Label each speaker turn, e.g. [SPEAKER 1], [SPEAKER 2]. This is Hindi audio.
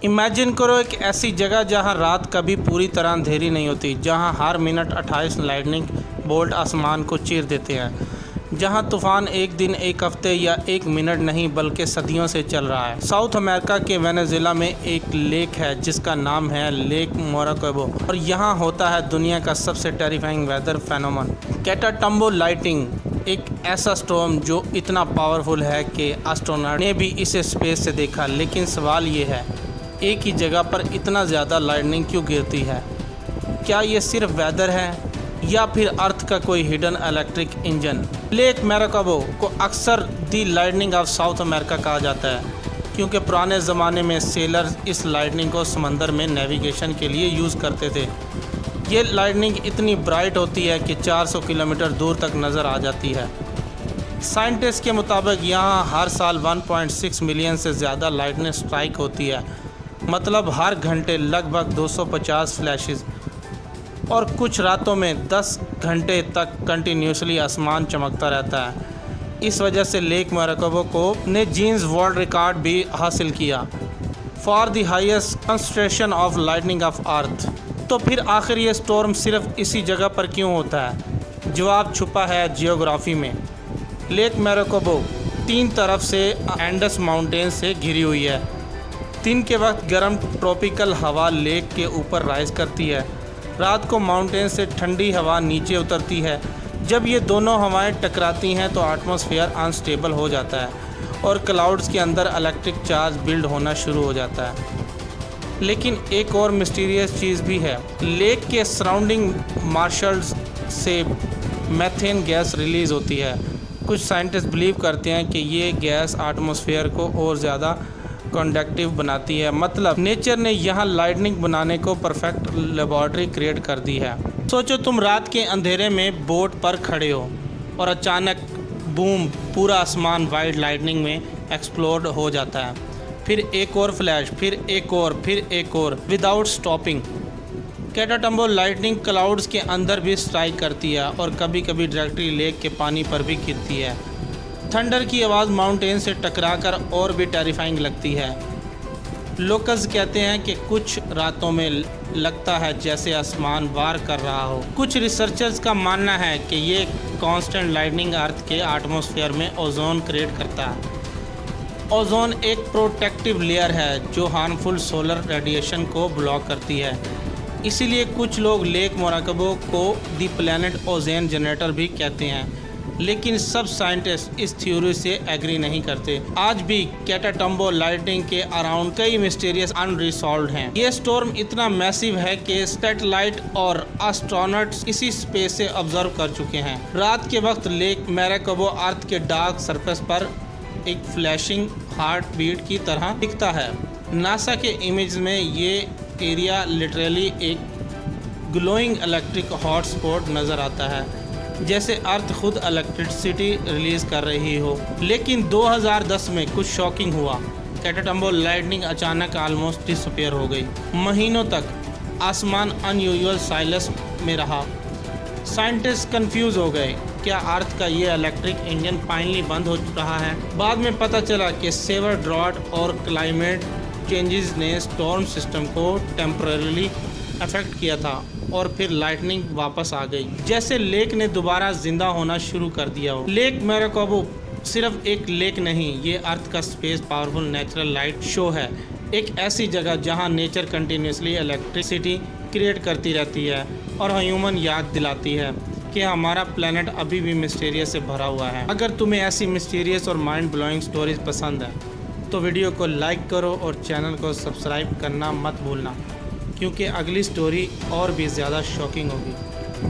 [SPEAKER 1] इमेजिन करो एक ऐसी जगह जहां रात कभी पूरी तरह अंधेरी नहीं होती, जहां हर मिनट 28 लाइटनिंग बोल्ट आसमान को चीर देते हैं, जहां तूफान एक दिन, एक हफ्ते या एक मिनट नहीं बल्कि सदियों से चल रहा है। साउथ अमेरिका के वेनेजुएला में एक लेक है जिसका नाम है लेक मोराकोबो, और यहाँ होता है दुनिया का सबसे टेरिफाइंग वेदर फेनोमेन कैटाटम्बो लाइटिंग। एक ऐसा स्टॉर्म जो इतना पावरफुल है कि एस्ट्रोनॉट ने भी इसे स्पेस से देखा। लेकिन सवाल ये है, एक ही जगह पर इतना ज़्यादा लाइटनिंग क्यों गिरती है? क्या ये सिर्फ वेदर है या फिर अर्थ का कोई हिडन इलेक्ट्रिक इंजन? लेक मोराकोबो को अक्सर दी लाइटनिंग ऑफ साउथ अमेरिका कहा जाता है क्योंकि पुराने ज़माने में सेलर इस लाइटनिंग को समंदर में नेविगेशन के लिए यूज़ करते थे। ये लाइटनिंग इतनी ब्राइट होती है कि 400 किलोमीटर दूर तक नज़र आ जाती है। साइंटिस्ट के मुताबिक यहाँ हर साल 1.6 मिलियन से ज़्यादा लाइटनिंग स्ट्राइक होती है, मतलब हर घंटे लगभग 250 फ्लैशेस, और कुछ रातों में 10 घंटे तक कंटिन्यूसली आसमान चमकता रहता है। इस वजह से लेक मोराकोबो को ने जीन्स वर्ल्ड रिकॉर्ड भी हासिल किया for the highest concentration of lightning of earth. तो फिर आखिर ये स्टॉर्म सिर्फ इसी जगह पर क्यों होता है? जवाब छुपा है जियोग्राफी में। लेक मोराकोबो 3 तरफ से एंडस माउंटेन से घिरी हुई है। दिन के वक्त गर्म ट्रॉपिकल हवा लेक के ऊपर राइज करती है, रात को माउंटेन से ठंडी हवा नीचे उतरती है। जब ये दोनों हवाएं टकराती हैं तो एटमॉस्फेयर अनस्टेबल हो जाता है और क्लाउड्स के अंदर इलेक्ट्रिक चार्ज बिल्ड होना शुरू हो जाता है। लेकिन एक और मिस्टीरियस चीज़ भी है। लेक के सराउंडिंग मार्शल्स से मीथेन गैस रिलीज़ होती है। कुछ साइंटिस्ट बिलीव करते हैं कि ये गैस एटमॉस्फेयर को और ज़्यादा कंडक्टिव बनाती है। मतलब नेचर ने यहाँ लाइटनिंग बनाने को परफेक्ट लेबॉर्ट्री क्रिएट कर दी है। सोचो तुम रात के अंधेरे में बोट पर खड़े हो और अचानक बूम, पूरा आसमान वाइट लाइटनिंग में एक्सप्लोड हो जाता है। फिर एक और फ्लैश, फिर एक और, फिर एक और, विदाउट स्टॉपिंग। कैटाटम्बो लाइटनिंग क्लाउड्स के अंदर भी स्ट्राइक करती है और कभी कभी डायरेक्टली लेक के पानी पर भी गिरती है। थंडर की आवाज़ माउंटेन से टकराकर और भी टेरिफाइंग लगती है। लोकल्स कहते हैं कि कुछ रातों में लगता है जैसे आसमान वार कर रहा हो। कुछ रिसर्चर्स का मानना है कि ये कांस्टेंट लाइटनिंग अर्थ के एटमॉस्फेयर में ओजोन क्रिएट करता है। ओजोन एक प्रोटेक्टिव लेयर है जो हार्मफुल सोलर रेडिएशन को ब्लॉक करती है। इसीलिए कुछ लोग लेक मोराकोबो को द प्लैनेट ओजोन जनरेटर भी कहते हैं। लेकिन सब साइंटिस्ट इस थ्योरी से एग्री नहीं करते। आज भी कैटाटम्बो लाइटनिंग के अराउंड कई मिस्टीरियस अनरिसॉल्व्ड हैं। ये स्टॉर्म इतना मैसिव है कि सैटेलाइट और एस्ट्रोनॉट्स इसी स्पेस से ऑब्जर्व कर चुके हैं। रात के वक्त लेक मोराकोबो अर्थ के डार्क सरफेस पर एक फ्लैशिंग हार्ट बीट की तरह दिखता है। नासा के इमेज में ये एरिया लिटरली एक ग्लोइंग इलेक्ट्रिक हॉटस्पॉट नज़र आता है, जैसे अर्थ खुद इलेक्ट्रिसिटी रिलीज़ कर रही हो। लेकिन 2010 में कुछ शॉकिंग हुआ। कैटाटम्बो लाइटनिंग अचानक ऑलमोस्ट डिसअपीयर हो गई। महीनों तक आसमान अनयूजुअल साइलेंस में रहा। साइंटिस्ट कंफ्यूज हो गए, क्या अर्थ का ये इलेक्ट्रिक इंजन फाइनली बंद हो रहा है? बाद में पता चला कि सेवर ड्रॉट और क्लाइमेट चेंजेस ने स्टॉर्म सिस्टम को टेम्पररीली अफेक्ट किया था और फिर लाइटनिंग वापस आ गई, जैसे लेक ने दोबारा जिंदा होना शुरू कर दिया हो। लेक मोराकोबो सिर्फ एक लेक नहीं, ये अर्थ का space powerful natural light show है। एक ऐसी जगह जहां नेचर कंटिन्यूसली इलेक्ट्रिसिटी क्रिएट करती रहती है और ह्यूमन याद दिलाती है कि हमारा प्लेनेट अभी भी मिस्टीरियस से भरा हुआ है। अगर तुम्हें ऐसी मिस्टीरियस और माइंड ब्लोइंग स्टोरीज पसंद है तो वीडियो को लाइक करो और चैनल को सब्सक्राइब करना मत भूलना, क्योंकि अगली स्टोरी और भी ज़्यादा शॉकिंग होगी।